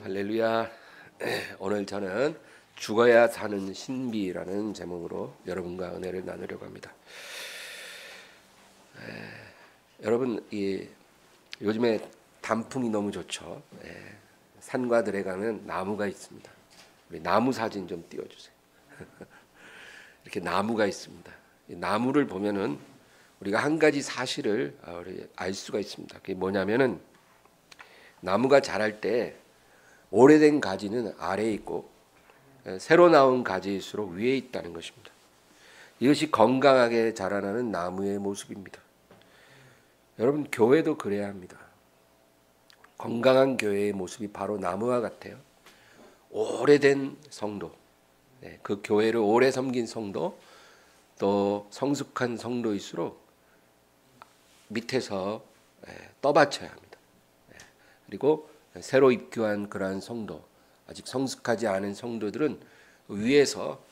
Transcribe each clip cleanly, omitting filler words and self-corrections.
할렐루야. 오늘 저는 죽어야 사는 신비라는 제목으로 여러분과 은혜를 나누려고 합니다. 여러분, 요즘에 단풍이 너무 좋죠. 산과 들에 가면 나무가 있습니다. 우리 나무 사진 좀 띄워주세요. 이렇게 나무가 있습니다. 이 나무를 보면은 우리가 한 가지 사실을 알 수가 있습니다. 그게 뭐냐면은 나무가 자랄 때 오래된 가지는 아래에 있고 새로 나온 가지일수록 위에 있다는 것입니다. 이것이 건강하게 자라나는 나무의 모습입니다. 여러분, 교회도 그래야 합니다. 건강한 교회의 모습이 바로 나무와 같아요. 오래된 성도, 그 교회를 오래 섬긴 성도, 또 성숙한 성도일수록 밑에서 떠받쳐야 합니다. 그리고 새로 입교한 그러한 성도, 아직 성숙하지 않은 성도들은 위에서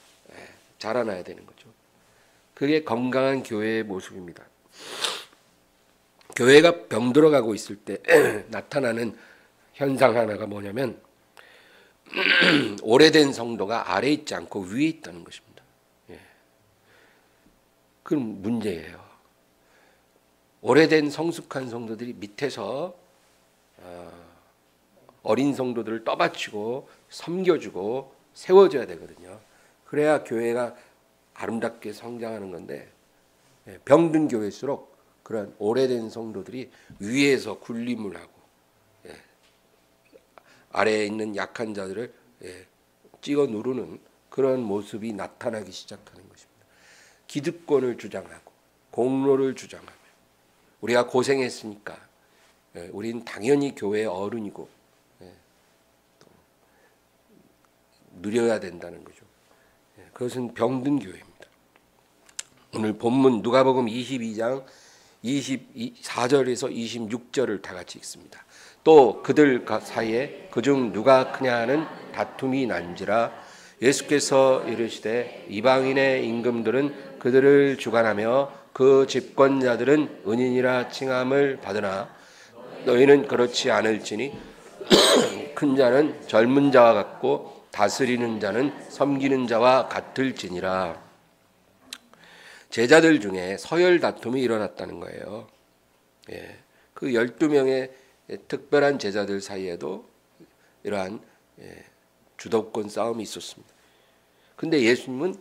자라나야 되는 거죠. 그게 건강한 교회의 모습입니다. 교회가 병들어가고 있을 때 나타나는 현상 하나가 뭐냐면 오래된 성도가 아래에 있지 않고 위에 있다는 것입니다. 그건 문제예요. 오래된 성숙한 성도들이 밑에서 어린 성도들을 떠받치고 섬겨주고 세워줘야 되거든요. 그래야 교회가 아름답게 성장하는 건데, 병든 교회일수록 그런 오래된 성도들이 위에서 군림을 하고 아래에 있는 약한 자들을 찍어 누르는 그런 모습이 나타나기 시작하는 것입니다. 기득권을 주장하고 공로를 주장하며 우리가 고생했으니까 우린 당연히 교회의 어른이고 누려야 된다는 거죠. 그것은 병든 교회입니다. 오늘 본문 누가복음 22장 24절에서 26절을 다 같이 읽습니다. 또 그들 사이에 그중 누가 크냐 하는 다툼이 난지라 예수께서 이르시되 이방인의 임금들은 그들을 주관하며 그 집권자들은 은인이라 칭함을 받으나 너희는 그렇지 않을지니 큰 자는 젊은 자와 같고 다스리는 자는 섬기는 자와 같을지니라. 제자들 중에 서열 다툼이 일어났다는 거예요. 그 12명의 특별한 제자들 사이에도 이러한 주도권 싸움이 있었습니다. 근데 예수님은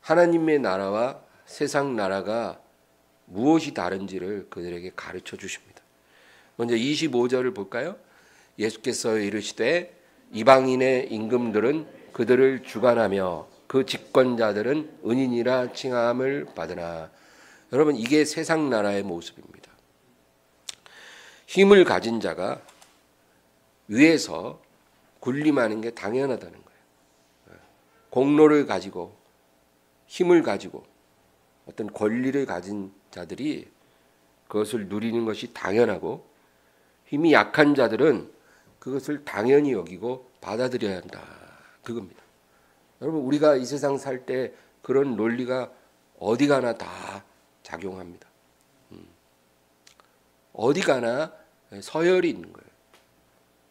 하나님의 나라와 세상 나라가 무엇이 다른지를 그들에게 가르쳐 주십니다. 먼저 25절을 볼까요? 예수께서 이르시되 이방인의 임금들은 그들을 주관하며 그 집권자들은 은인이라 칭함을 받으나. 여러분, 이게 세상 나라의 모습입니다. 힘을 가진 자가 위에서 군림하는 게 당연하다는 거예요. 공로를 가지고 힘을 가지고 어떤 권리를 가진 자들이 그것을 누리는 것이 당연하고 힘이 약한 자들은 그것을 당연히 여기고 받아들여야 한다. 그겁니다. 여러분, 우리가 이 세상 살 때 그런 논리가 어디 가나 다 작용합니다. 어디 가나 서열이 있는 거예요.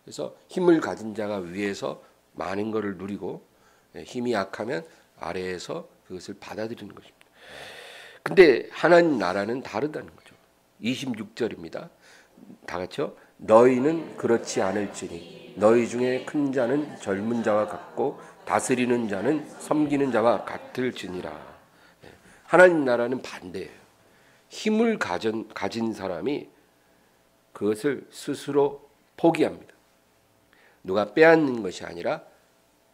그래서 힘을 가진 자가 위에서 많은 것을 누리고 힘이 약하면 아래에서 그것을 받아들이는 것입니다. 근데 하나님 나라는 다르다는 거죠. 26절입니다. 다 같이요. 너희는 그렇지 않을지니 너희 중에 큰 자는 젊은 자와 같고 다스리는 자는 섬기는 자와 같을지니라. 하나님 나라는 반대예요. 힘을 가진 사람이 그것을 스스로 포기합니다. 누가 빼앗는 것이 아니라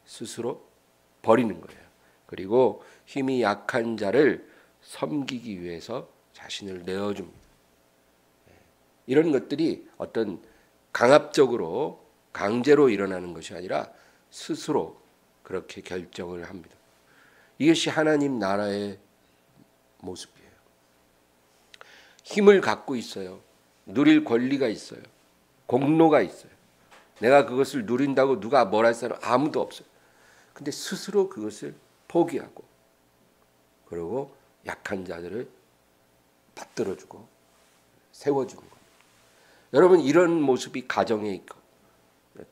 스스로 버리는 거예요. 그리고 힘이 약한 자를 섬기기 위해서 자신을 내어줍니다. 이런 것들이 어떤 강압적으로 강제로 일어나는 것이 아니라 스스로 그렇게 결정을 합니다. 이것이 하나님 나라의 모습이에요. 힘을 갖고 있어요. 누릴 권리가 있어요. 공로가 있어요. 내가 그것을 누린다고 누가 뭘 할 사람 아무도 없어요. 근데 스스로 그것을 포기하고 그리고 약한 자들을 받들어주고 세워주는 겁니다. 여러분, 이런 모습이 가정에 있고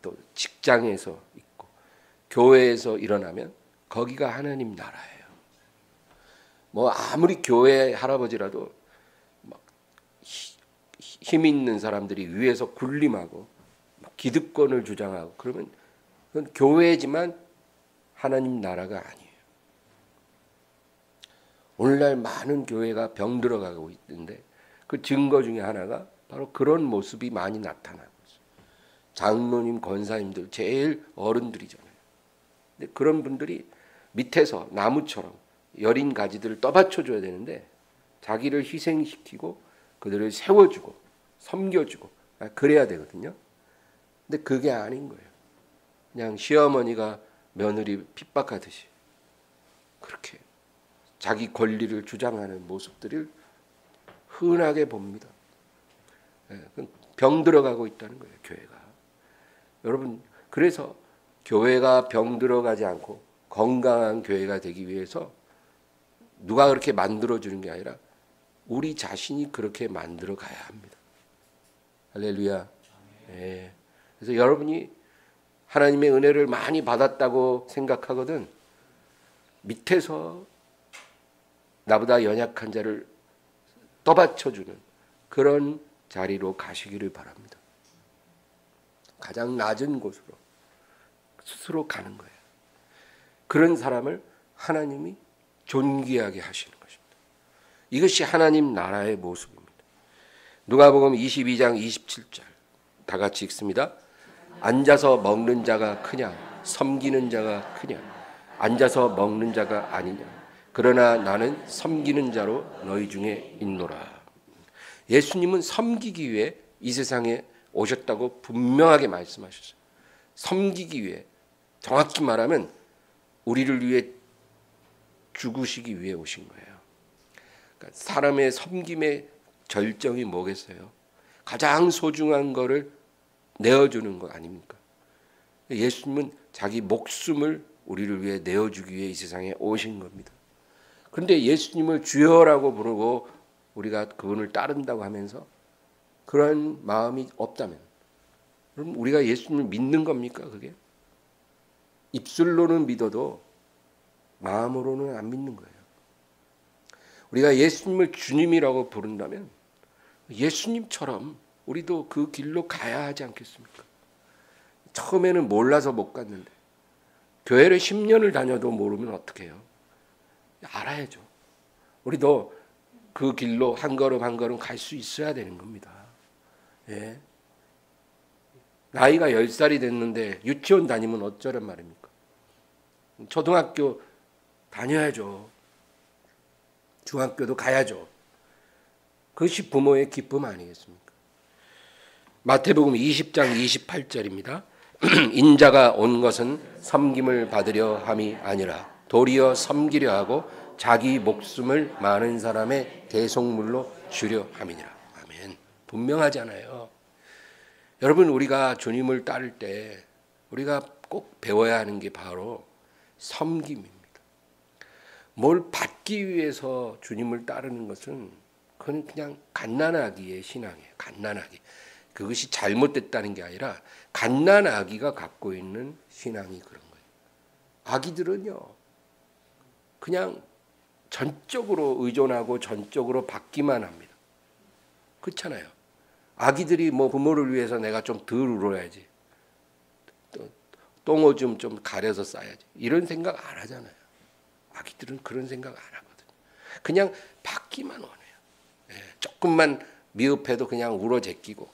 또 직장에서 있고 교회에서 일어나면 거기가 하나님 나라예요. 뭐 아무리 교회 할아버지라도 막 힘 있는 사람들이 위에서 군림하고 막 기득권을 주장하고 그러면 그건 교회지만 하나님 나라가 아니에요. 오늘날 많은 교회가 병들어가고 있는데 그 증거 중에 하나가 바로 그런 모습이 많이 나타나고 있어요. 장로님, 권사님들 제일 어른들이잖아요. 근데 그런 분들이 밑에서 나무처럼 여린 가지들을 떠받쳐줘야 되는데 자기를 희생시키고 그들을 세워주고 섬겨주고 그래야 되거든요. 근데 그게 아닌 거예요. 그냥 시어머니가 며느리 핍박하듯이 그렇게 자기 권리를 주장하는 모습들을 흔하게 봅니다. 병 들어가고 있다는 거예요, 교회가. 여러분, 그래서 교회가 병 들어가지 않고 건강한 교회가 되기 위해서 누가 그렇게 만들어주는 게 아니라 우리 자신이 그렇게 만들어 가야 합니다. 할렐루야. 네. 그래서 여러분이 하나님의 은혜를 많이 받았다고 생각하거든 밑에서 나보다 연약한 자를 떠받쳐주는 그런 자리로 가시기를 바랍니다. 가장 낮은 곳으로 스스로 가는 거예요. 그런 사람을 하나님이 존귀하게 하시는 것입니다. 이것이 하나님 나라의 모습입니다. 누가복음 22장 27절 다 같이 읽습니다. 앉아서 먹는 자가 크냐 섬기는 자가 크냐 앉아서 먹는 자가 아니냐 그러나 나는 섬기는 자로 너희 중에 있노라. 예수님은 섬기기 위해 이 세상에 오셨다고 분명하게 말씀하셨어요. 섬기기 위해, 정확히 말하면 우리를 위해 죽으시기 위해 오신 거예요. 그러니까 사람의 섬김의 절정이 뭐겠어요? 가장 소중한 거를 내어주는 거 아닙니까? 예수님은 자기 목숨을 우리를 위해 내어주기 위해 이 세상에 오신 겁니다. 그런데 예수님을 주여라고 부르고 우리가 그분을 따른다고 하면서 그런 마음이 없다면 그럼 우리가 예수님을 믿는 겁니까? 그게? 입술로는 믿어도 마음으로는 안 믿는 거예요. 우리가 예수님을 주님이라고 부른다면 예수님처럼 우리도 그 길로 가야 하지 않겠습니까? 처음에는 몰라서 못 갔는데 교회를 10년을 다녀도 모르면 어떻게 해요? 알아야죠. 우리도 그 길로 한 걸음 한 걸음 갈 수 있어야 되는 겁니다. 예. 나이가 10살이 됐는데 유치원 다니면 어쩌란 말입니까? 초등학교 다녀야죠. 중학교도 가야죠. 그것이 부모의 기쁨 아니겠습니까? 마태복음 20장 28절입니다. 인자가 온 것은 섬김을 받으려 함이 아니라 도리어 섬기려 하고 자기 목숨을 많은 사람의 대속물로 주려 함이니라. 아멘. 분명하잖아요. 여러분, 우리가 주님을 따를 때 우리가 꼭 배워야 하는 게 바로 섬김입니다. 뭘 받기 위해서 주님을 따르는 것은 그건 그냥 갓난아기의 신앙이에요. 갓난아기. 그것이 잘못됐다는 게 아니라 갓난아기가 갖고 있는 신앙이 그런 거예요. 아기들은요, 그냥 전적으로 의존하고 전적으로 받기만 합니다. 그렇잖아요. 아기들이 뭐 부모를 위해서 내가 좀 덜 울어야지, 똥오줌 좀 가려서 싸야지, 이런 생각 안 하잖아요. 아기들은 그런 생각 안 하거든요. 그냥 받기만 원해요. 예, 조금만 미흡해도 그냥 울어 제끼고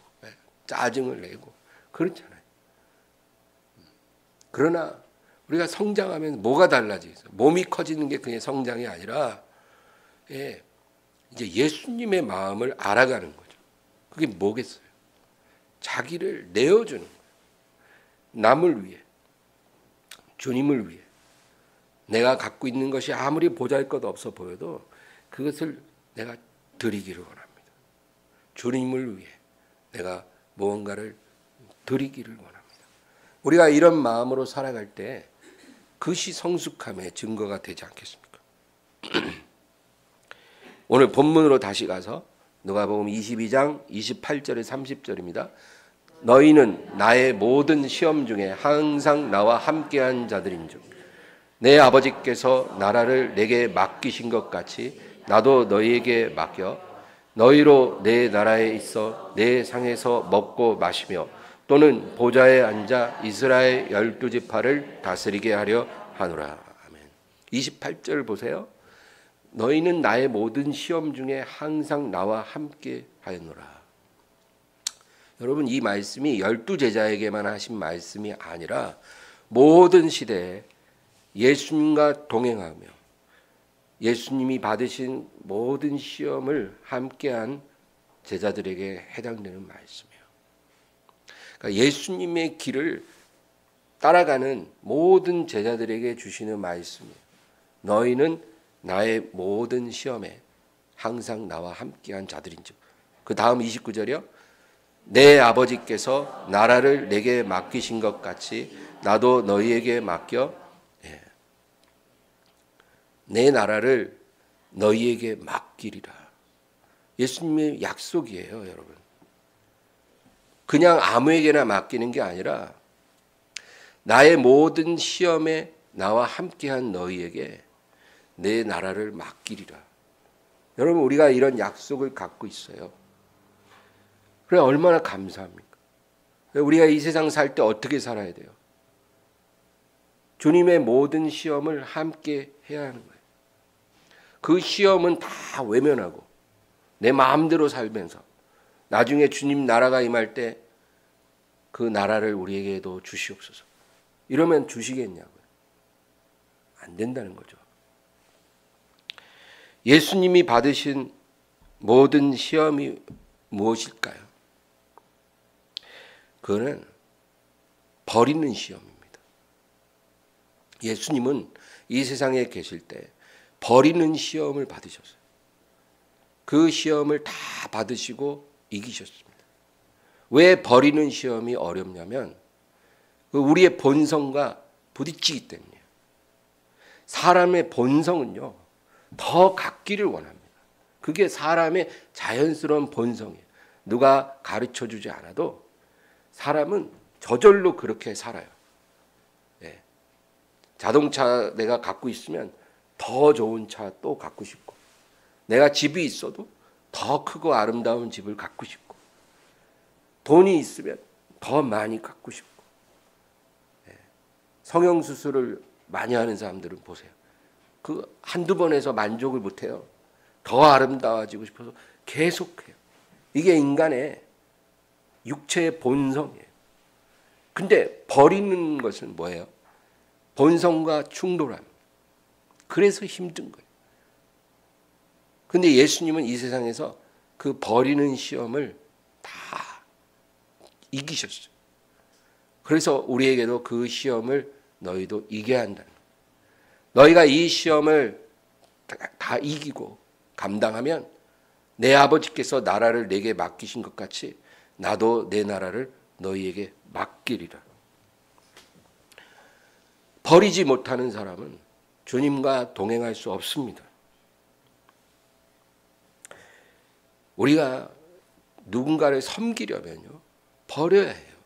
짜증을 내고 그렇잖아요. 그러나 우리가 성장하면 뭐가 달라지겠어요? 몸이 커지는 게 그냥 성장이 아니라 이제 예수님의 마음을 알아가는 거죠. 그게 뭐겠어요? 자기를 내어주는 거예요. 남을 위해, 주님을 위해. 내가 갖고 있는 것이 아무리 보잘것없어 보여도 그것을 내가 드리기를 원합니다. 주님을 위해 내가 무언가를 드리기를 원합니다. 우리가 이런 마음으로 살아갈 때 그것이 성숙함의 증거가 되지 않겠습니까? 오늘 본문으로 다시 가서 누가복음 22장 28절에 30절입니다. 너희는 나의 모든 시험 중에 항상 나와 함께한 자들인즉 내 아버지께서 나라를 내게 맡기신 것 같이 나도 너희에게 맡겨 너희로 내 나라에 있어 내 상에서 먹고 마시며 또는 보좌에 앉아 이스라엘 12지파를 다스리게 하려 하노라. 아멘. 28절 보세요. 너희는 나의 모든 시험 중에 항상 나와 함께 하였노라. 여러분, 이 말씀이 12제자에게만 하신 말씀이 아니라 모든 시대에 예수님과 동행하며 예수님이 받으신 모든 시험을 함께한 제자들에게 해당되는 말씀이에요. 그러니까 예수님의 길을 따라가는 모든 제자들에게 주시는 말씀이에요. 너희는 나의 모든 시험에 항상 나와 함께한 자들인즉. 그 다음 29절이요. 내 아버지께서 나라를 내게 맡기신 것 같이 나도 너희에게 맡겨 내 나라를 너희에게 맡기리라. 예수님의 약속이에요, 여러분. 그냥 아무에게나 맡기는 게 아니라 나의 모든 시험에 나와 함께한 너희에게 내 나라를 맡기리라. 여러분, 우리가 이런 약속을 갖고 있어요. 그래, 얼마나 감사합니까? 우리가 이 세상 살 때 어떻게 살아야 돼요? 주님의 모든 시험을 함께 해야 하는 거예요. 그 시험은 다 외면하고 내 마음대로 살면서 나중에 주님 나라가 임할 때 그 나라를 우리에게도 주시옵소서. 이러면 주시겠냐고요? 안 된다는 거죠. 예수님이 받으신 모든 시험이 무엇일까요? 그거는 버리는 시험입니다. 예수님은 이 세상에 계실 때 버리는 시험을 받으셨어요. 그 시험을 다 받으시고 이기셨습니다. 왜 버리는 시험이 어렵냐면 우리의 본성과 부딪히기 때문이에요. 사람의 본성은요, 더 갖기를 원합니다. 그게 사람의 자연스러운 본성이에요. 누가 가르쳐주지 않아도 사람은 저절로 그렇게 살아요. 네. 자동차 내가 갖고 있으면 더 좋은 차 또 갖고 싶고, 내가 집이 있어도 더 크고 아름다운 집을 갖고 싶고, 돈이 있으면 더 많이 갖고 싶고. 성형수술을 많이 하는 사람들은 보세요. 그 한두 번 해서 만족을 못해요. 더 아름다워지고 싶어서 계속해요. 이게 인간의 육체의 본성이에요. 근데 버리는 것은 뭐예요? 본성과 충돌함. 그래서 힘든 거예요. 근데 예수님은 이 세상에서 그 버리는 시험을 다 이기셨어요. 그래서 우리에게도 그 시험을 너희도 이겨야 한다는 거예요. 너희가 이 시험을 다 이기고 감당하면 내 아버지께서 나라를 내게 맡기신 것 같이 나도 내 나라를 너희에게 맡기리라. 버리지 못하는 사람은 주님과 동행할 수 없습니다. 우리가 누군가를 섬기려면요, 버려야 해요.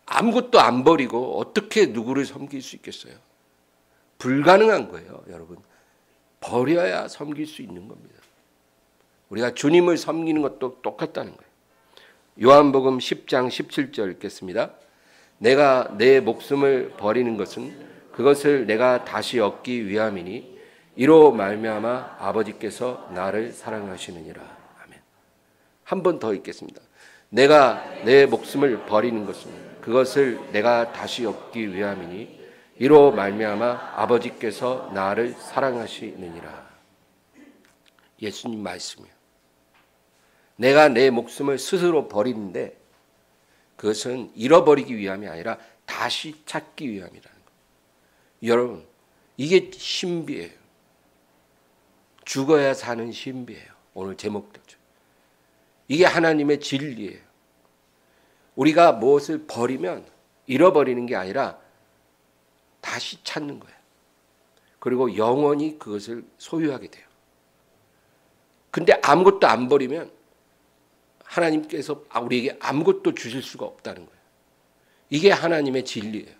아무것도 안 버리고 어떻게 누구를 섬길 수 있겠어요? 불가능한 거예요, 여러분. 버려야 섬길 수 있는 겁니다. 우리가 주님을 섬기는 것도 똑같다는 거예요. 요한복음 10장 17절 읽겠습니다. 내가 내 목숨을 버리는 것은 그것을 내가 다시 얻기 위함이니 이로 말미암아 아버지께서 나를 사랑하시느니라. 아멘. 한 번 더 읽겠습니다. 내가 내 목숨을 버리는 것은 그것을 내가 다시 얻기 위함이니 이로 말미암아 아버지께서 나를 사랑하시느니라. 예수님 말씀이에요. 내가 내 목숨을 스스로 버리는데 그것은 잃어버리기 위함이 아니라 다시 찾기 위함이라는 거예요. 여러분, 이게 신비예요. 죽어야 사는 신비예요. 오늘 제목도죠. 이게 하나님의 진리예요. 우리가 무엇을 버리면 잃어버리는 게 아니라 다시 찾는 거예요. 그리고 영원히 그것을 소유하게 돼요. 근데 아무것도 안 버리면 하나님께서 우리에게 아무것도 주실 수가 없다는 거예요. 이게 하나님의 진리예요.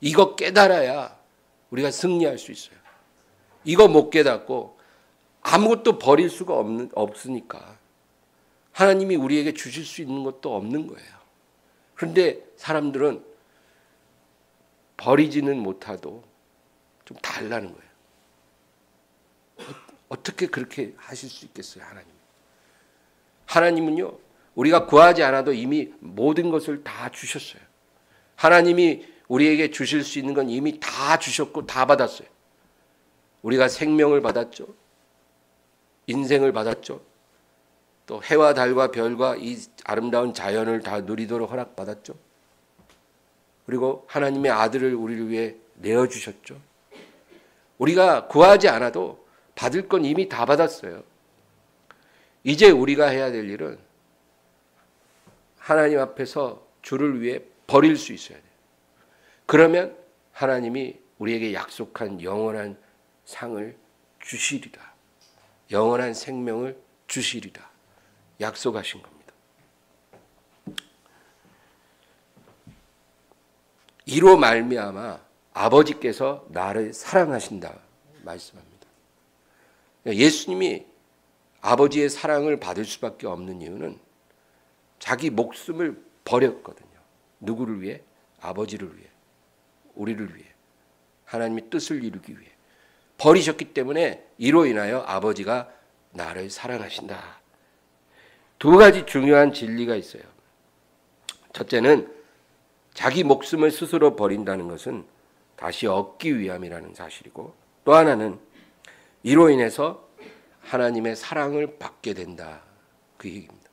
이거 깨달아야 우리가 승리할 수 있어요. 이거 못 깨닫고 아무것도 버릴 수가 없으니까 하나님이 우리에게 주실 수 있는 것도 없는 거예요. 그런데 사람들은 버리지는 못하도 좀 달라는 거예요. 어떻게 그렇게 하실 수 있겠어요, 하나님? 하나님은요, 우리가 구하지 않아도 이미 모든 것을 다 주셨어요. 하나님이 우리에게 주실 수 있는 건 이미 다 주셨고 다 받았어요. 우리가 생명을 받았죠. 인생을 받았죠. 또 해와 달과 별과 이 아름다운 자연을 다 누리도록 허락받았죠. 그리고 하나님의 아들을 우리를 위해 내어주셨죠. 우리가 구하지 않아도 받을 건 이미 다 받았어요. 이제 우리가 해야 될 일은 하나님 앞에서 주를 위해 버릴 수 있어야 돼요. 그러면 하나님이 우리에게 약속한 영원한 상을 주시리라. 영원한 생명을 주시리라. 약속하신 겁니다. 이로 말미암아 아버지께서 나를 사랑하신다 말씀합니다. 예수님이 아버지의 사랑을 받을 수밖에 없는 이유는 자기 목숨을 버렸거든요. 누구를 위해? 아버지를 위해, 우리를 위해, 하나님의 뜻을 이루기 위해 버리셨기 때문에 이로 인하여 아버지가 나를 사랑하신다. 두 가지 중요한 진리가 있어요. 첫째는 자기 목숨을 스스로 버린다는 것은 다시 얻기 위함이라는 사실이고, 또 하나는 이로 인해서 하나님의 사랑을 받게 된다. 그 얘기입니다.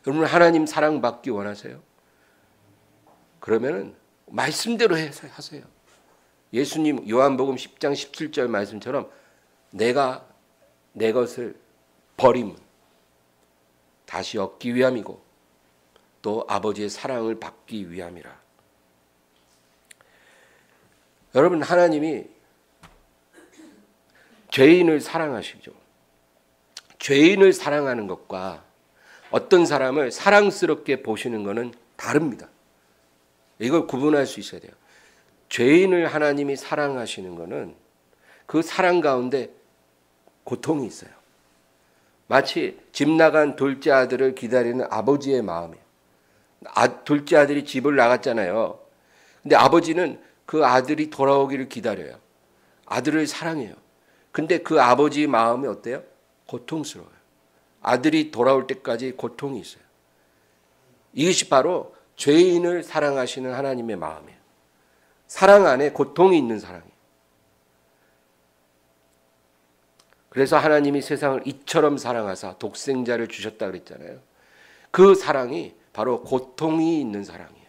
여러분, 하나님 사랑받기 원하세요? 그러면은 말씀대로 하세요. 예수님 요한복음 10장 17절 말씀처럼 내가 내 것을 버림은 다시 얻기 위함이고 또 아버지의 사랑을 받기 위함이라. 여러분, 하나님이 죄인을 사랑하시죠. 죄인을 사랑하는 것과 어떤 사람을 사랑스럽게 보시는 것은 다릅니다. 이걸 구분할 수 있어야 돼요. 죄인을 하나님이 사랑하시는 것은 그 사랑 가운데 고통이 있어요. 마치 집 나간 둘째 아들을 기다리는 아버지의 마음이에요. 둘째 아들이 집을 나갔잖아요. 근데 아버지는 그 아들이 돌아오기를 기다려요. 아들을 사랑해요. 근데 그 아버지의 마음이 어때요? 고통스러워요. 아들이 돌아올 때까지 고통이 있어요. 이것이 바로 죄인을 사랑하시는 하나님의 마음이에요. 사랑 안에 고통이 있는 사랑이에요. 그래서 하나님이 세상을 이처럼 사랑하사 독생자를 주셨다 그랬잖아요. 그 사랑이 바로 고통이 있는 사랑이에요.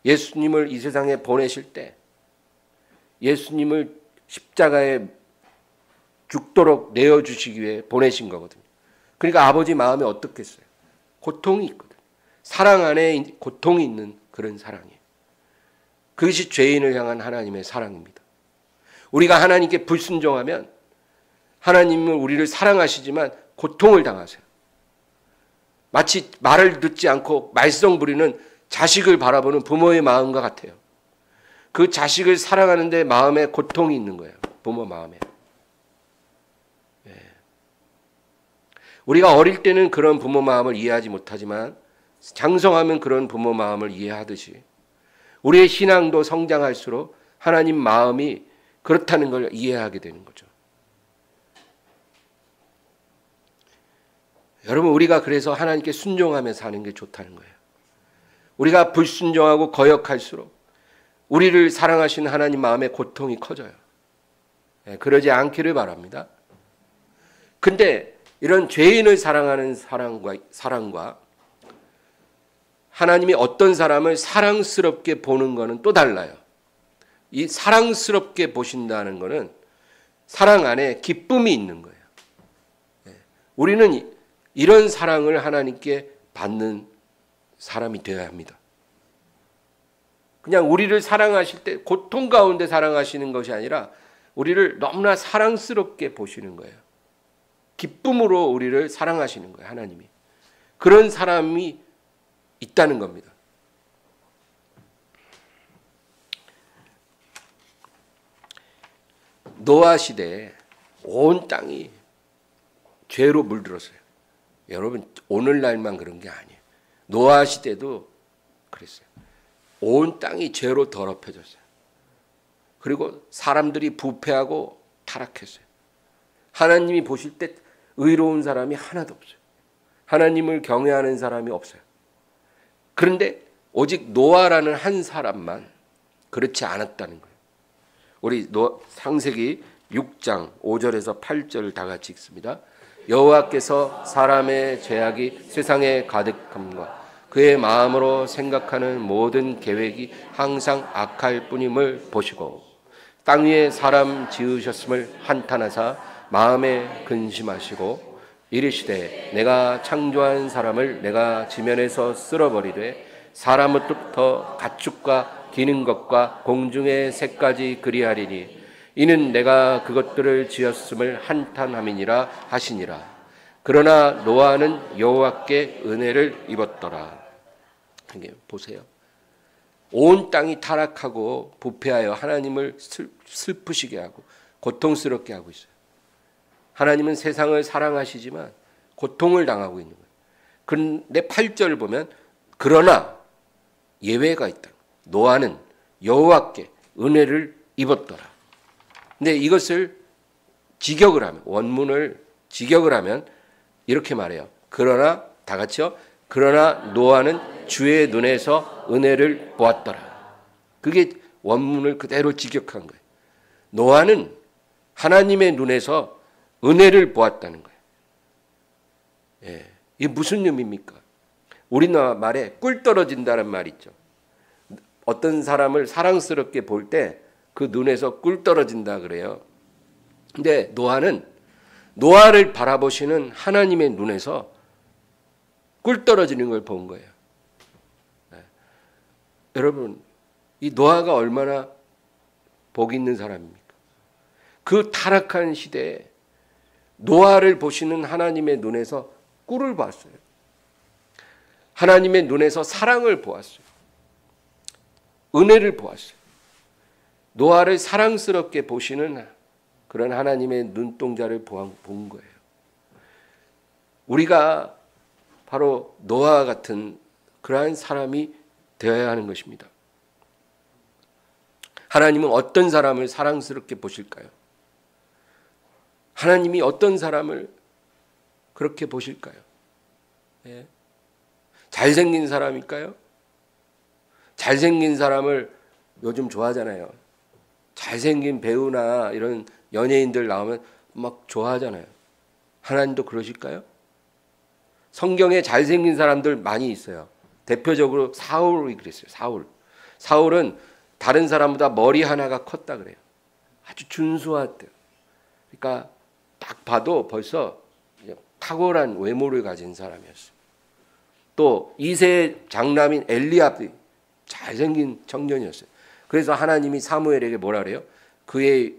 예수님을 이 세상에 보내실 때 예수님을 십자가에 죽도록 내어주시기 위해 보내신 거거든요. 그러니까 아버지 마음이 어떻겠어요? 고통이 있거든요. 사랑 안에 고통이 있는 그런 사랑이에요. 그것이 죄인을 향한 하나님의 사랑입니다. 우리가 하나님께 불순종하면 하나님은 우리를 사랑하시지만 고통을 당하세요. 마치 말을 듣지 않고 말썽 부리는 자식을 바라보는 부모의 마음과 같아요. 그 자식을 사랑하는데 마음에 고통이 있는 거예요. 부모 마음에. 우리가 어릴 때는 그런 부모 마음을 이해하지 못하지만 장성하면 그런 부모 마음을 이해하듯이 우리의 신앙도 성장할수록 하나님 마음이 그렇다는 걸 이해하게 되는 거죠. 여러분, 우리가 그래서 하나님께 순종하며 사는 게 좋다는 거예요. 우리가 불순종하고 거역할수록 우리를 사랑하시는 하나님 마음의 고통이 커져요. 그러지 않기를 바랍니다. 근데 이런 죄인을 사랑하는 사랑과 하나님이 어떤 사람을 사랑스럽게 보는 것은 또 달라요. 이 사랑스럽게 보신다는 것은 사랑 안에 기쁨이 있는 거예요. 우리는 이런 사랑을 하나님께 받는 사람이 되어야 합니다. 그냥 우리를 사랑하실 때 고통 가운데 사랑하시는 것이 아니라 우리를 너무나 사랑스럽게 보시는 거예요. 기쁨으로 우리를 사랑하시는 거예요, 하나님이. 그런 사람이 있다는 겁니다. 노아 시대에 온 땅이 죄로 물들었어요. 여러분, 오늘날만 그런 게 아니에요. 노아 시대도 그랬어요. 온 땅이 죄로 더럽혀졌어요. 그리고 사람들이 부패하고 타락했어요. 하나님이 보실 때 의로운 사람이 하나도 없어요. 하나님을 경외하는 사람이 없어요. 그런데 오직 노아라는 한 사람만 그렇지 않았다는 거예요. 우리 창세기 6장 5절에서 8절 다 같이 읽습니다. 여호와께서 사람의 죄악이 세상에 가득함과 그의 마음으로 생각하는 모든 계획이 항상 악할 뿐임을 보시고 땅 위에 사람 지으셨음을 한탄하사 마음에 근심하시고 이르시되 내가 창조한 사람을 내가 지면에서 쓸어버리되 사람으로부터 가축과 기는 것과 공중의 새까지 그리하리니 이는 내가 그것들을 지었음을 한탄함이니라 하시니라. 그러나 노아는 여호와께 은혜를 입었더라. 보세요. 온 땅이 타락하고 부패하여 하나님을 슬프시게 하고 고통스럽게 하고 있어요. 하나님은 세상을 사랑하시지만 고통을 당하고 있는 거예요. 그런데 8절을 보면 그러나 예외가 있다. 노아는 여호와께 은혜를 입었더라. 근데 이것을 직역을 하면, 원문을 직역을 하면 이렇게 말해요. 그러나 다 같이요. 그러나 노아는 주의 눈에서 은혜를 보았더라. 그게 원문을 그대로 직역한 거예요. 노아는 하나님의 눈에서 은혜를 보았다는 거예요. 예, 이게 무슨 의미입니까? 우리나라 말에 꿀 떨어진다는 말 있죠. 어떤 사람을 사랑스럽게 볼 때 그 눈에서 꿀 떨어진다 그래요. 근데 노아는 노아를 바라보시는 하나님의 눈에서 꿀 떨어지는 걸 본 거예요. 네. 여러분, 이 노아가 얼마나 복 있는 사람입니까? 그 타락한 시대에 노아를 보시는 하나님의 눈에서 꿀을 봤어요. 하나님의 눈에서 사랑을 보았어요. 은혜를 보았어요. 노아를 사랑스럽게 보시는 그런 하나님의 눈동자를 본 거예요. 우리가 바로 노아와 같은 그러한 사람이 되어야 하는 것입니다. 하나님은 어떤 사람을 사랑스럽게 보실까요? 하나님이 어떤 사람을 그렇게 보실까요? 예? 잘생긴 사람일까요? 잘생긴 사람을 요즘 좋아하잖아요. 잘생긴 배우나 이런 연예인들 나오면 막 좋아하잖아요. 하나님도 그러실까요? 성경에 잘생긴 사람들 많이 있어요. 대표적으로 사울이 그랬어요. 사울은 다른 사람보다 머리 하나가 컸다 그래요. 아주 준수했대요. 그러니까 딱 봐도 벌써 탁월한 외모를 가진 사람이었어요. 또 이세의 장남인 엘리압이 잘생긴 청년이었어요. 그래서 하나님이 사무엘에게 뭐라 그래요? 그의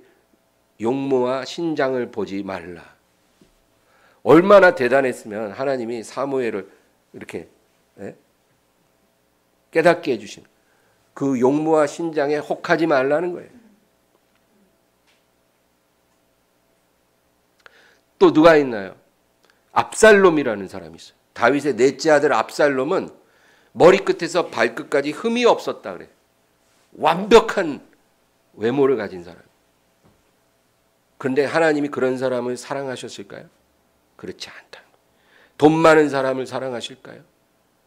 용모와 신장을 보지 말라. 얼마나 대단했으면 하나님이 사무엘을 이렇게 깨닫게 해주신 그 용모와 신장에 혹하지 말라는 거예요. 또 누가 있나요? 압살롬이라는 사람이 있어요. 다윗의 넷째 아들 압살롬은 머리끝에서 발끝까지 흠이 없었다 그래요. 완벽한 외모를 가진 사람. 그런데 하나님이 그런 사람을 사랑하셨을까요? 그렇지 않다. 돈 많은 사람을 사랑하실까요?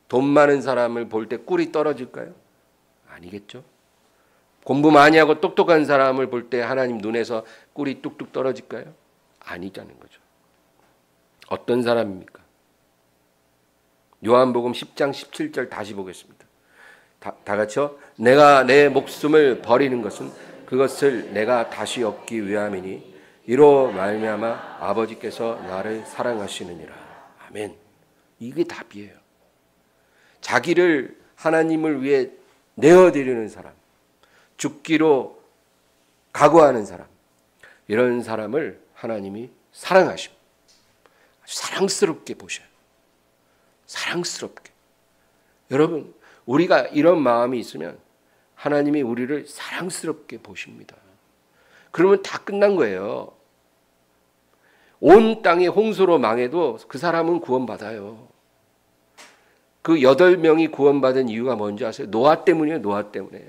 돈 많은 사람을 볼 때 꿀이 떨어질까요? 아니겠죠. 공부 많이 하고 똑똑한 사람을 볼 때 하나님 눈에서 꿀이 뚝뚝 떨어질까요? 아니자는 거죠. 어떤 사람입니까? 요한복음 10장 17절 다시 보겠습니다. 다 같이요. 내가 내 목숨을 버리는 것은 그것을 내가 다시 얻기 위함이니 이로 말미암아 아버지께서 나를 사랑하시느니라. 아멘. 이게 답이에요. 자기를 하나님을 위해 내어드리는 사람, 죽기로 각오하는 사람, 이런 사람을 하나님이 사랑하십니다. 사랑스럽게 보셔요. 사랑스럽게. 여러분, 우리가 이런 마음이 있으면 하나님이 우리를 사랑스럽게 보십니다. 그러면 다 끝난 거예요. 온 땅이 홍수로 망해도 그 사람은 구원받아요. 그 8명이 구원받은 이유가 뭔지 아세요? 노아 때문이에요. 노아 때문에.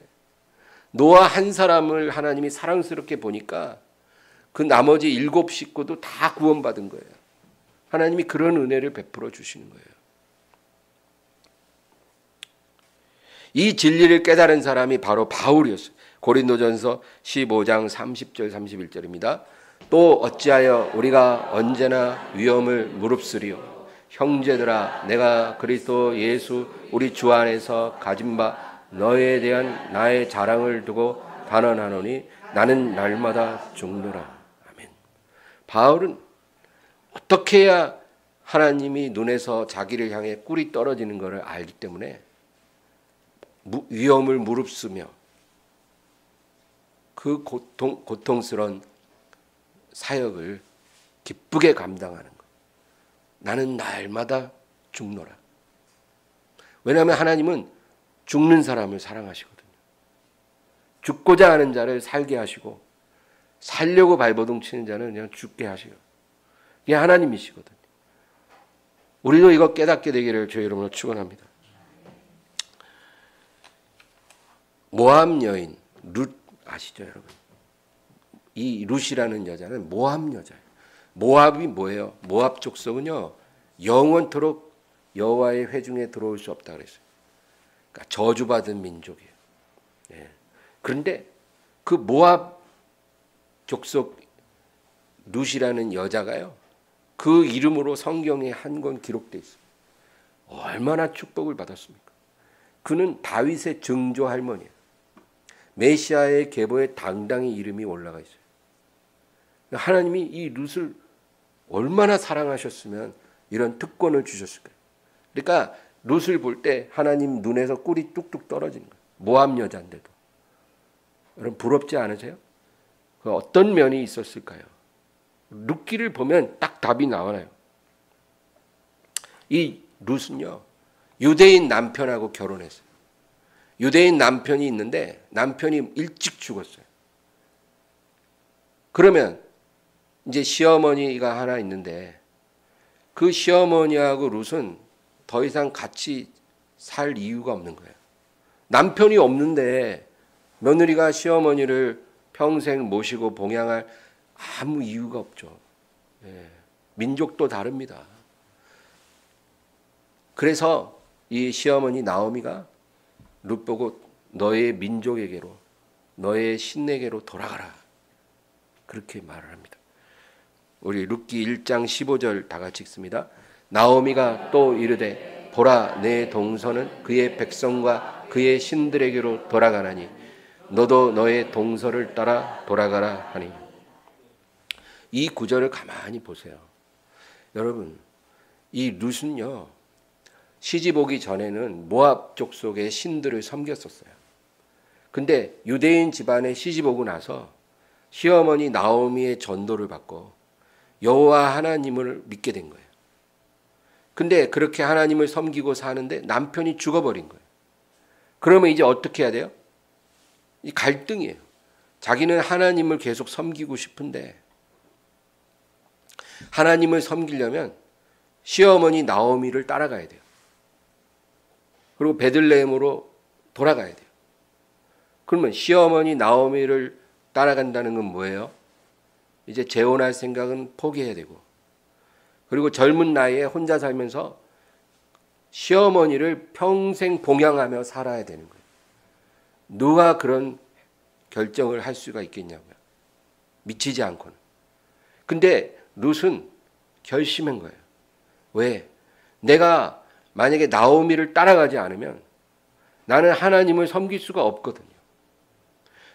노아 한 사람을 하나님이 사랑스럽게 보니까 그 나머지 7 식구도 다 구원받은 거예요. 하나님이 그런 은혜를 베풀어 주시는 거예요. 이 진리를 깨달은 사람이 바로 바울이었어요. 고린도전서 15장 30절 31절입니다. 또 어찌하여 우리가 언제나 위험을 무릅쓰리요. 형제들아, 내가 그리스도 예수 우리 주 안에서 가진 바 너에 대한 나의 자랑을 두고 단언하노니 나는 날마다 죽노라. 아멘. 바울은 어떻게 해야 하나님이 눈에서 자기를 향해 꿀이 떨어지는 것을 알기 때문에 위험을 무릅쓰며 그 고통스러운 사역을 기쁘게 감당하는 것. 나는 날마다 죽노라. 왜냐하면 하나님은 죽는 사람을 사랑하시거든요. 죽고자 하는 자를 살게 하시고 살려고 발버둥 치는 자는 그냥 죽게 하시고, 이게 하나님이시거든요. 우리도 이거 깨닫게 되기를 주의 이름으로 축원합니다. 모압 여인 룻 아시죠, 여러분? 이 룻이라는 여자는 모압 여자예요. 모압이 뭐예요? 모압 족속은요, 영원토록 여호와의 회중에 들어올 수 없다 그랬어요. 그러니까 저주받은 민족이에요. 예. 그런데 그 모압 족속 룻이라는 여자가요, 그 이름으로 성경에 한 권 기록되어 있어요. 얼마나 축복을 받았습니까? 그는 다윗의 증조 할머니예요. 메시아의 계보에 당당히 이름이 올라가 있어요. 하나님이 이 룻을 얼마나 사랑하셨으면 이런 특권을 주셨을까요? 그러니까 룻을 볼 때 하나님 눈에서 꿀이 뚝뚝 떨어지는 거예요. 모압 여자인데도. 여러분 부럽지 않으세요? 그 어떤 면이 있었을까요? 룻기를 보면 딱 답이 나와요. 이 룻은요, 유대인 남편하고 결혼했어요. 유대인 남편이 있는데 남편이 일찍 죽었어요. 그러면 이제 시어머니가 하나 있는데 그 시어머니하고 룻은 더 이상 같이 살 이유가 없는 거예요. 남편이 없는데 며느리가 시어머니를 평생 모시고 봉양할 아무 이유가 없죠. 예. 민족도 다릅니다. 그래서 이 시어머니 나오미가 룻 보고 너의 민족에게로, 너의 신에게로 돌아가라, 그렇게 말을 합니다. 우리 룻기 1장 15절 다 같이 읽습니다. 나오미가 또 이르되 보라, 내 동서는 그의 백성과 그의 신들에게로 돌아가나니 너도 너의 동서를 따라 돌아가라 하니. 이 구절을 가만히 보세요. 여러분, 이 룻은요, 시집 오기 전에는 모압 족속의 신들을 섬겼었어요. 근데 유대인 집안에 시집 오고 나서 시어머니 나오미의 전도를 받고 여호와 하나님을 믿게 된 거예요. 근데 그렇게 하나님을 섬기고 사는데 남편이 죽어버린 거예요. 그러면 이제 어떻게 해야 돼요? 이 갈등이에요. 자기는 하나님을 계속 섬기고 싶은데 하나님을 섬기려면 시어머니 나오미를 따라가야 돼요. 그리고 베들레헴으로 돌아가야 돼요. 그러면 시어머니 나오미를 따라간다는 건 뭐예요? 이제 재혼할 생각은 포기해야 되고, 그리고 젊은 나이에 혼자 살면서 시어머니를 평생 봉양하며 살아야 되는 거예요. 누가 그런 결정을 할 수가 있겠냐고요. 미치지 않고는. 근데 룻은 결심한 거예요. 왜? 내가 만약에 나오미를 따라가지 않으면 나는 하나님을 섬길 수가 없거든요.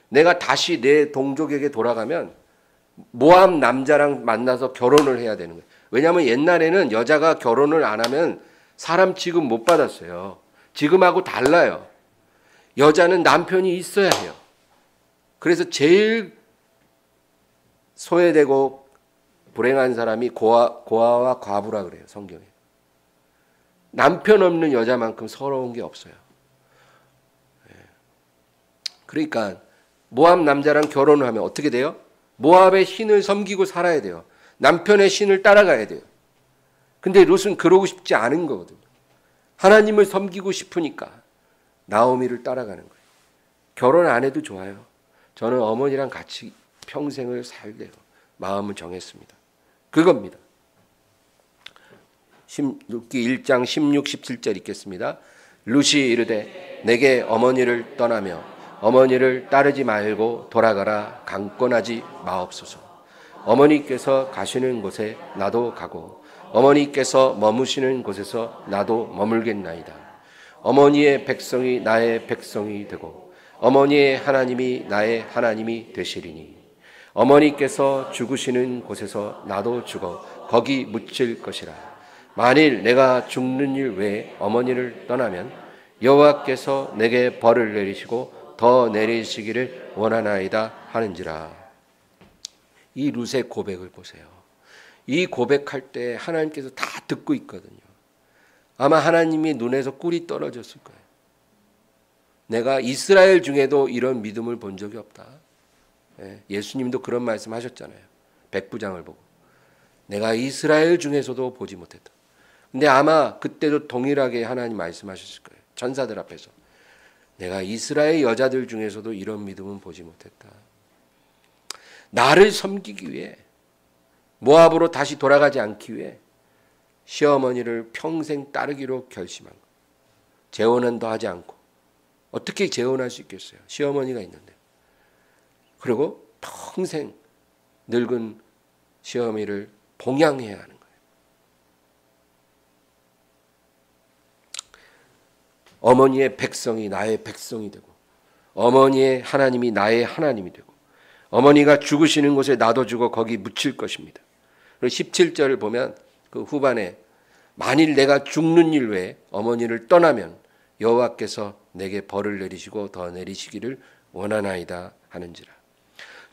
내가 다시 내 동족에게 돌아가면 모압 남자랑 만나서 결혼을 해야 되는 거예요. 왜냐하면 옛날에는 여자가 결혼을 안 하면 사람 취급 못 받았어요. 지금하고 달라요. 여자는 남편이 있어야 해요. 그래서 제일 소외되고 불행한 사람이 고아와 과부라 그래요, 성경에. 남편 없는 여자만큼 서러운 게 없어요. 그러니까 모압 남자랑 결혼을 하면 어떻게 돼요? 모압의 신을 섬기고 살아야 돼요. 남편의 신을 따라가야 돼요. 근데 롯은 그러고 싶지 않은 거거든요. 하나님을 섬기고 싶으니까 나오미를 따라가는 거예요. 결혼 안 해도 좋아요. 저는 어머니랑 같이 평생을 살래요. 마음을 정했습니다. 그겁니다. 룻기 1장 16, 17절 읽겠습니다. 룻이 이르되 내게 어머니를 떠나며 어머니를 따르지 말고 돌아가라 강권하지 마옵소서. 어머니께서 가시는 곳에 나도 가고 어머니께서 머무시는 곳에서 나도 머물겠나이다. 어머니의 백성이 나의 백성이 되고 어머니의 하나님이 나의 하나님이 되시리니 어머니께서 죽으시는 곳에서 나도 죽어 거기 묻힐 것이라. 만일 내가 죽는 일 외에 어머니를 떠나면 여호와께서 내게 벌을 내리시고 더 내리시기를 원하나이다 하는지라. 이 룻의 고백을 보세요. 이 고백할 때 하나님께서 다 듣고 있거든요. 아마 하나님이 눈에서 꿀이 떨어졌을 거예요. 내가 이스라엘 중에도 이런 믿음을 본 적이 없다. 예수님도 그런 말씀 하셨잖아요. 백부장을 보고. 내가 이스라엘 중에서도 보지 못했다. 근데 아마 그때도 동일하게 하나님 말씀하셨을 거예요. 천사들 앞에서. 내가 이스라엘 여자들 중에서도 이런 믿음은 보지 못했다. 나를 섬기기 위해 모압으로 다시 돌아가지 않기 위해 시어머니를 평생 따르기로 결심한 것. 재혼은 더 하지 않고. 어떻게 재혼할 수 있겠어요? 시어머니가 있는데. 그리고 평생 늙은 시어머니를 봉양해야 하는 거예요. 어머니의 백성이 나의 백성이 되고 어머니의 하나님이 나의 하나님이 되고 어머니가 죽으시는 곳에 나도 죽어 거기 묻힐 것입니다. 그리고 17절을 보면 그 후반에 만일 내가 죽는 일 외에 어머니를 떠나면 여호와께서 내게 벌을 내리시고 더 내리시기를 원하나이다 하는지라.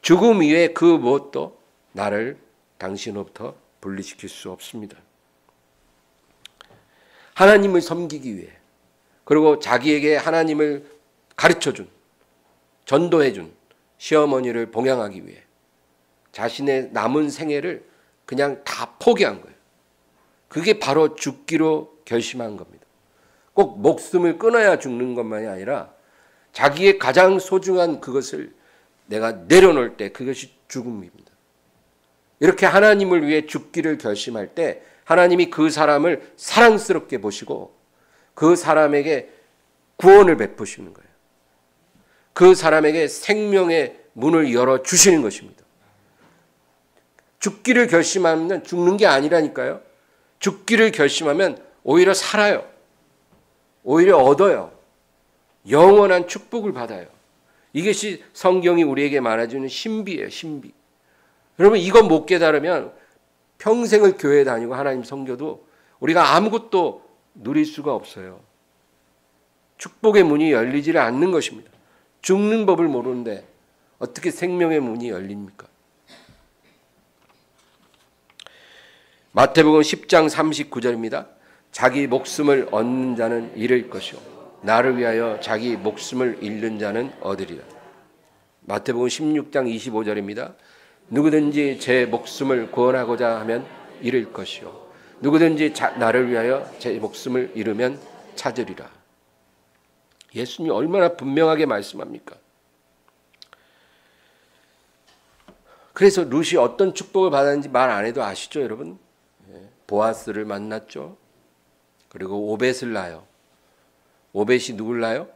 죽음 이외에 그 무엇도 나를 당신으로부터 분리시킬 수 없습니다. 하나님을 섬기기 위해 그리고 자기에게 하나님을 가르쳐준 전도해준 시어머니를 봉양하기 위해 자신의 남은 생애를 그냥 다 포기한 거예요. 그게 바로 죽기로 결심한 겁니다. 꼭 목숨을 끊어야 죽는 것만이 아니라 자기의 가장 소중한 그것을 내가 내려놓을 때 그것이 죽음입니다. 이렇게 하나님을 위해 죽기를 결심할 때 하나님이 그 사람을 사랑스럽게 보시고 그 사람에게 구원을 베푸시는 거예요. 그 사람에게 생명의 문을 열어주시는 것입니다. 죽기를 결심하면 죽는 게 아니라니까요. 죽기를 결심하면 오히려 살아요. 오히려 얻어요. 영원한 축복을 받아요. 이것이 성경이 우리에게 말해주는 신비예요. 신비. 여러분 이거 못 깨달으면 평생을 교회 다니고 하나님 섬겨도 우리가 아무것도 누릴 수가 없어요. 축복의 문이 열리지를 않는 것입니다. 죽는 법을 모르는데 어떻게 생명의 문이 열립니까? 마태복음 10장 39절입니다. 자기 목숨을 얻는 자는 잃을 것이요 나를 위하여 자기 목숨을 잃는 자는 얻으리라. 마태복음 16장 25절입니다. 누구든지 제 목숨을 구원하고자 하면 잃을 것이요 누구든지 나를 위하여 제 목숨을 잃으면 찾으리라. 예수님이 얼마나 분명하게 말씀합니까? 그래서 룻이 어떤 축복을 받았는지 말 안 해도 아시죠, 여러분? 보아스를 만났죠. 그리고 오벳을 낳아요. 오벳이 누굴 낳아요?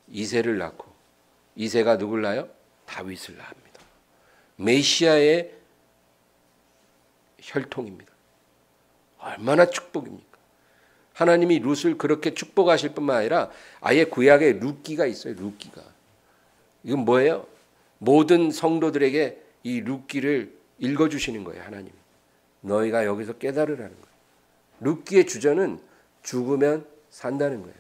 이새를 낳고 이새가 누굴 낳아요? 다윗을 낳습니다. 메시아의 혈통입니다. 얼마나 축복입니까? 하나님이 룻을 그렇게 축복하실 뿐만 아니라 아예 구약에 룻기가 있어요. 룻기가. 이건 뭐예요? 모든 성도들에게 이 룻기를 읽어주시는 거예요. 하나님이. 너희가 여기서 깨달으라는 거예요. 룻기의 주저는 죽으면 산다는 거예요.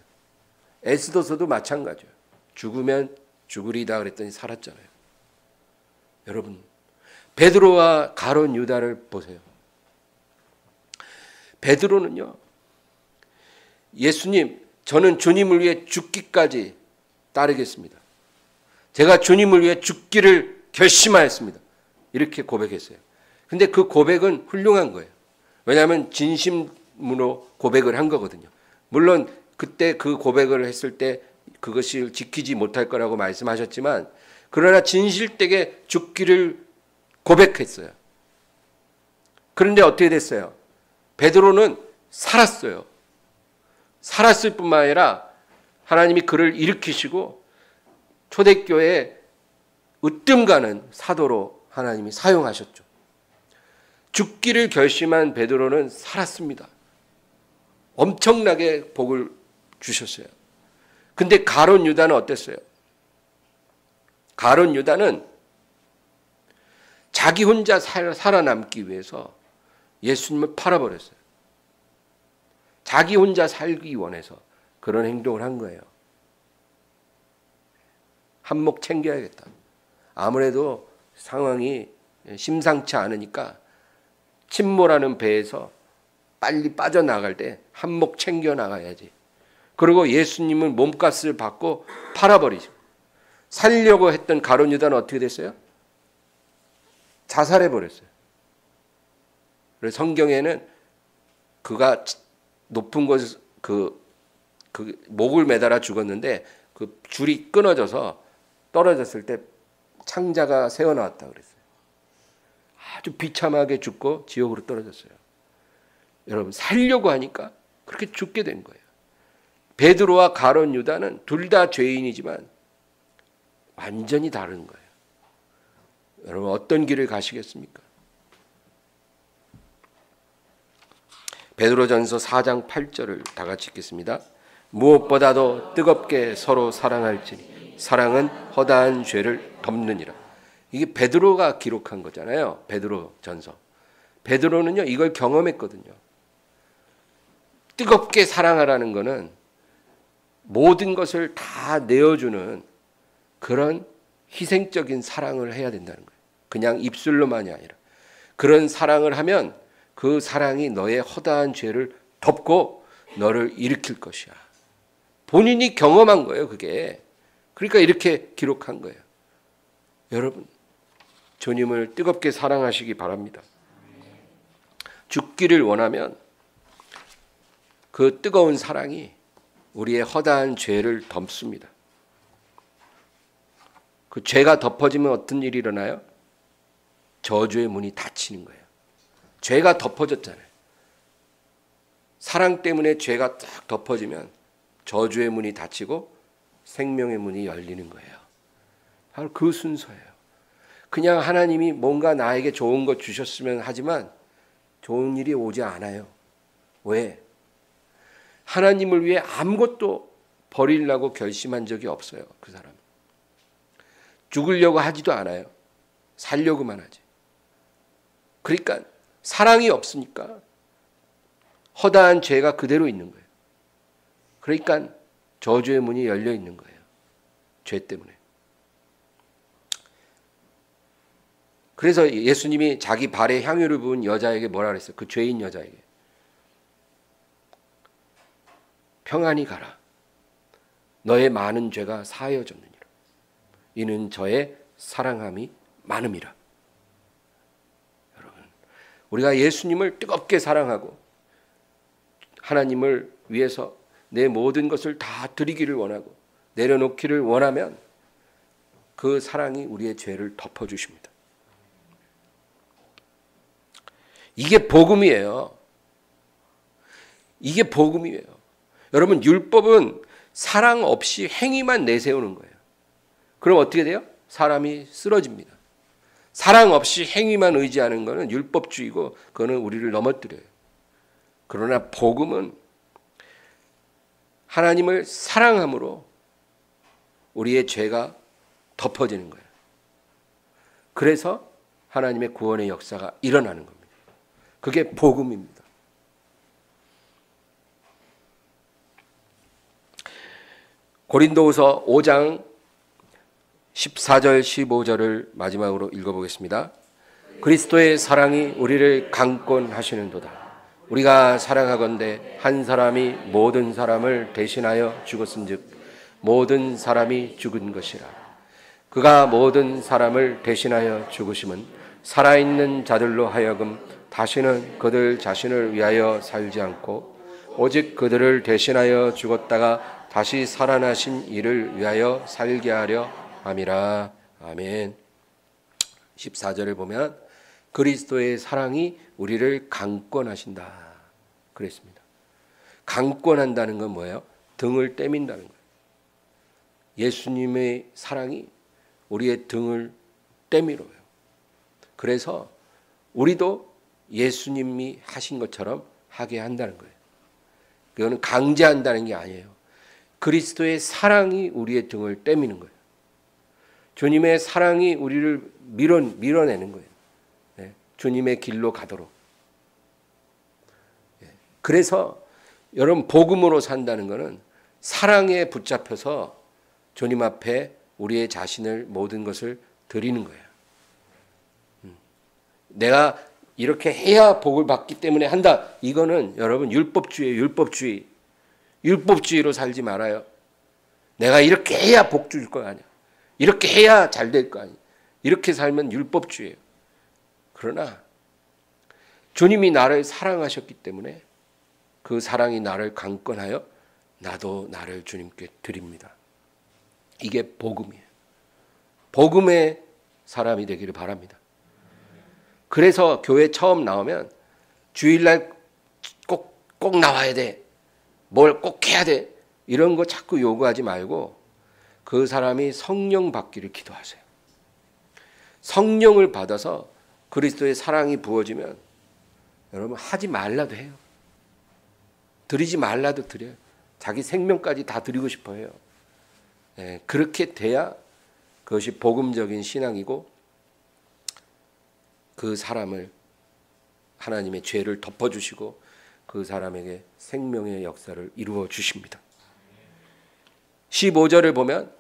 에스더서도 마찬가지예요. 죽으면 죽으리다 그랬더니 살았잖아요. 여러분 베드로와 가룟 유다를 보세요. 베드로는요 예수님, 저는 주님을 위해 죽기까지 따르겠습니다. 제가 주님을 위해 죽기를 결심하였습니다. 이렇게 고백했어요. 근데 그 고백은 훌륭한 거예요. 왜냐하면 진심으로 고백을 한 거거든요. 물론 그때 그 고백을 했을 때 그것을 지키지 못할 거라고 말씀하셨지만, 그러나 진실되게 죽기를 고백했어요. 그런데 어떻게 됐어요? 베드로는 살았어요. 살았을 뿐만 아니라 하나님이 그를 일으키시고 초대교회에 으뜸 가는 사도로 하나님이 사용하셨죠. 죽기를 결심한 베드로는 살았습니다. 엄청나게 복을 주셨어요. 근데 가룟 유다는 어땠어요? 가룟 유다는 자기 혼자 살아남기 위해서 예수님을 팔아버렸어요. 자기 혼자 살기 원해서 그런 행동을 한 거예요. 한몫 챙겨야겠다. 아무래도 상황이 심상치 않으니까 침몰하는 배에서 빨리 빠져나갈 때 한몫 챙겨 나가야지. 그리고 예수님은 몸값을 받고 팔아버리죠. 살려고 했던 가룟 유다는 어떻게 됐어요? 자살해버렸어요. 그래서 성경에는 그가 높은 곳에서 그 목을 매달아 죽었는데 그 줄이 끊어져서 떨어졌을 때 창자가 새어나왔다 그랬어요. 아주 비참하게 죽고 지옥으로 떨어졌어요. 여러분, 살려고 하니까 그렇게 죽게 된 거예요. 베드로와 가룟 유다는 둘 다 죄인이지만 완전히 다른 거예요. 여러분, 어떤 길을 가시겠습니까? 베드로전서 4장 8절을 다 같이 읽겠습니다. 무엇보다도 뜨겁게 서로 사랑할지니 사랑은 허다한 죄를 덮느니라. 이게 베드로가 기록한 거잖아요. 베드로전서. 베드로는요, 이걸 경험했거든요. 뜨겁게 사랑하라는 거는 모든 것을 다 내어주는 그런 희생적인 사랑을 해야 된다는 거예요. 그냥 입술로만이 아니라. 그런 사랑을 하면 그 사랑이 너의 허다한 죄를 덮고 너를 일으킬 것이야. 본인이 경험한 거예요, 그게. 그러니까 이렇게 기록한 거예요. 여러분, 주님을 뜨겁게 사랑하시기 바랍니다. 죽기를 원하면 그 뜨거운 사랑이 우리의 허다한 죄를 덮습니다. 그 죄가 덮어지면 어떤 일이 일어나요? 저주의 문이 닫히는 거예요. 죄가 덮어졌잖아요. 사랑 때문에 죄가 딱 덮어지면 저주의 문이 닫히고 생명의 문이 열리는 거예요. 바로 그 순서예요. 그냥 하나님이 뭔가 나에게 좋은 것 주셨으면 하지만 좋은 일이 오지 않아요. 왜? 하나님을 위해 아무것도 버리려고 결심한 적이 없어요. 그 사람은. 죽으려고 하지도 않아요. 살려고만 하지. 그러니까 사랑이 없으니까 허다한 죄가 그대로 있는 거예요. 그러니까 저주의 문이 열려 있는 거예요. 죄 때문에. 그래서 예수님이 자기 발에 향유를 부은 여자에게 뭐라 그랬어요? 그 죄인 여자에게. 평안히 가라. 너의 많은 죄가 사하여졌느니라. 이는 저의 사랑함이 많음이라. 여러분, 우리가 예수님을 뜨겁게 사랑하고 하나님을 위해서 내 모든 것을 다 드리기를 원하고 내려놓기를 원하면 그 사랑이 우리의 죄를 덮어주십니다. 이게 복음이에요. 이게 복음이에요. 여러분, 율법은 사랑 없이 행위만 내세우는 거예요. 그럼 어떻게 돼요? 사람이 쓰러집니다. 사랑 없이 행위만 의지하는 것은 율법주의고 그거는 우리를 넘어뜨려요. 그러나 복음은 하나님을 사랑함으로 우리의 죄가 덮어지는 거예요. 그래서 하나님의 구원의 역사가 일어나는 겁니다. 그게 복음입니다. 고린도후서 5장 14절 15절을 마지막으로 읽어보겠습니다. 그리스도의 사랑이 우리를 강권하시는도다. 우리가 사랑하건대 한 사람이 모든 사람을 대신하여 죽었은즉 모든 사람이 죽은 것이라. 그가 모든 사람을 대신하여 죽으심은 살아있는 자들로 하여금 다시는 그들 자신을 위하여 살지 않고 오직 그들을 대신하여 죽었다가 다시 살아나신 이를 위하여 살게 하려 함이라. 아멘. 14절을 보면 그리스도의 사랑이 우리를 강권하신다 그랬습니다. 강권한다는 건 뭐예요? 등을 떼민다는 거예요. 예수님의 사랑이 우리의 등을 떼밀어요. 그래서 우리도 예수님이 하신 것처럼 하게 한다는 거예요. 그거는 강제한다는 게 아니에요. 그리스도의 사랑이 우리의 등을 떼미는 거예요. 주님의 사랑이 우리를 밀어내는 거예요. 네, 주님의 길로 가도록. 네, 그래서 여러분 복음으로 산다는 것은 사랑에 붙잡혀서 주님 앞에 우리의 자신을 모든 것을 드리는 거예요. 내가 이렇게 해야 복을 받기 때문에 한다. 이거는 여러분 율법주의예요. 율법주의. 율법주의로 살지 말아요. 내가 이렇게 해야 복 줄 거 아니야. 이렇게 해야 잘 될 거 아니야. 이렇게 살면 율법주의예요. 그러나 주님이 나를 사랑하셨기 때문에 그 사랑이 나를 강권하여 나도 나를 주님께 드립니다. 이게 복음이에요. 복음의 사람이 되기를 바랍니다. 그래서 교회 처음 나오면 주일날 꼭 나와야 돼. 뭘 꼭 해야 돼. 이런 거 자꾸 요구하지 말고 그 사람이 성령 받기를 기도하세요. 성령을 받아서 그리스도의 사랑이 부어지면 여러분 하지 말라도 해요. 드리지 말라도 드려요. 자기 생명까지 다 드리고 싶어 해요. 네, 그렇게 돼야 그것이 복음적인 신앙이고 그 사람을 하나님의 죄를 덮어주시고 그 사람에게 생명의 역사를 이루어 주십니다. 15절을 보면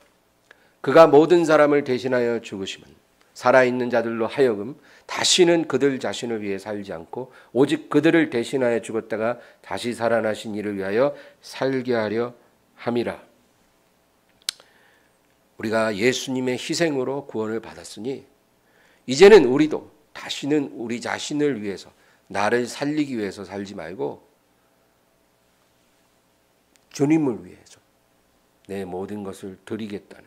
그가 모든 사람을 대신하여 죽으시면 살아있는 자들로 하여금 다시는 그들 자신을 위해 살지 않고 오직 그들을 대신하여 죽었다가 다시 살아나신 이를 위하여 살게 하려 함이라. 우리가 예수님의 희생으로 구원을 받았으니 이제는 우리도 다시는 우리 자신을 위해서 나를 살리기 위해서 살지 말고 주님을 위해서 내 모든 것을 드리겠다는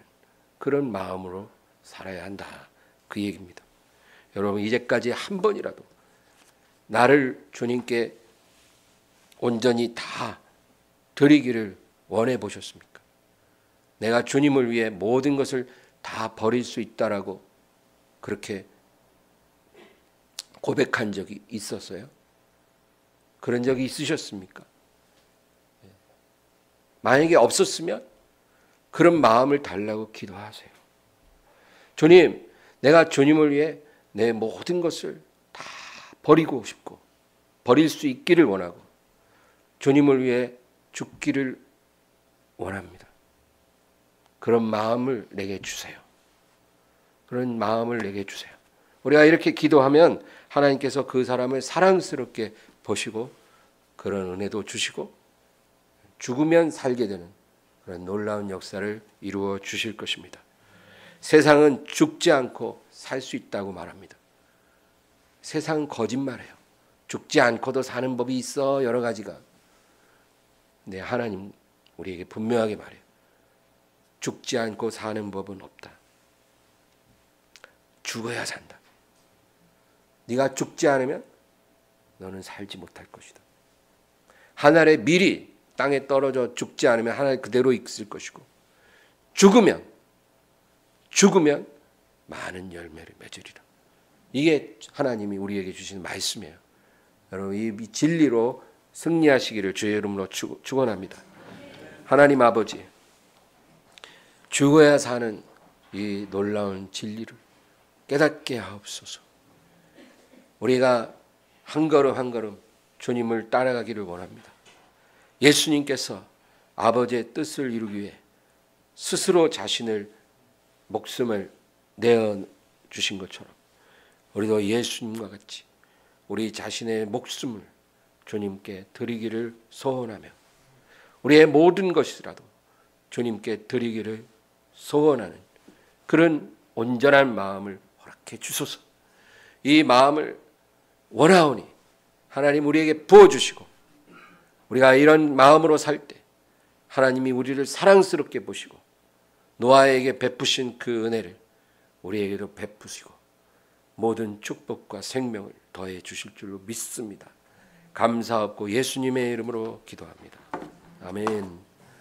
그런 마음으로 살아야 한다. 그 얘기입니다. 여러분 이제까지 한 번이라도 나를 주님께 온전히 다 드리기를 원해 보셨습니까? 내가 주님을 위해 모든 것을 다 버릴 수 있다라고 그렇게 고백한 적이 있었어요? 그런 적이 있으셨습니까? 만약에 없었으면 그런 마음을 달라고 기도하세요. 주님, 내가 주님을 위해 내 모든 것을 다 버리고 싶고 버릴 수 있기를 원하고 주님을 위해 죽기를 원합니다. 그런 마음을 내게 주세요. 그런 마음을 내게 주세요. 우리가 이렇게 기도하면 하나님께서 그 사람을 사랑스럽게 보시고 그런 은혜도 주시고 죽으면 살게 되는 그런 놀라운 역사를 이루어 주실 것입니다. 세상은 죽지 않고 살 수 있다고 말합니다. 세상은 거짓말해요. 죽지 않고도 사는 법이 있어 여러 가지가. 근데 하나님 우리에게 분명하게 말해요. 죽지 않고 사는 법은 없다. 죽어야 산다. 네가 죽지 않으면 너는 살지 못할 것이다. 하늘의 밀이 땅에 떨어져 죽지 않으면 하늘 그대로 있을 것이고 죽으면 많은 열매를 맺으리라. 이게 하나님이 우리에게 주시는 말씀이에요. 여러분 이 진리로 승리하시기를 주의 이름으로 축원합니다. 하나님 아버지 죽어야 사는 이 놀라운 진리를 깨닫게 하옵소서. 우리가 한 걸음 한 걸음 주님을 따라가기를 원합니다. 예수님께서 아버지의 뜻을 이루기 위해 스스로 자신을 목숨을 내어 주신 것처럼 우리도 예수님과 같이 우리 자신의 목숨을 주님께 드리기를 소원하며 우리의 모든 것이라도 주님께 드리기를 소원하는 그런 온전한 마음을 허락해 주소서. 이 마음을 원하오니 하나님 우리에게 부어주시고 우리가 이런 마음으로 살 때 하나님이 우리를 사랑스럽게 보시고 노아에게 베푸신 그 은혜를 우리에게도 베푸시고 모든 축복과 생명을 더해 주실 줄로 믿습니다. 감사하고 예수님의 이름으로 기도합니다. 아멘.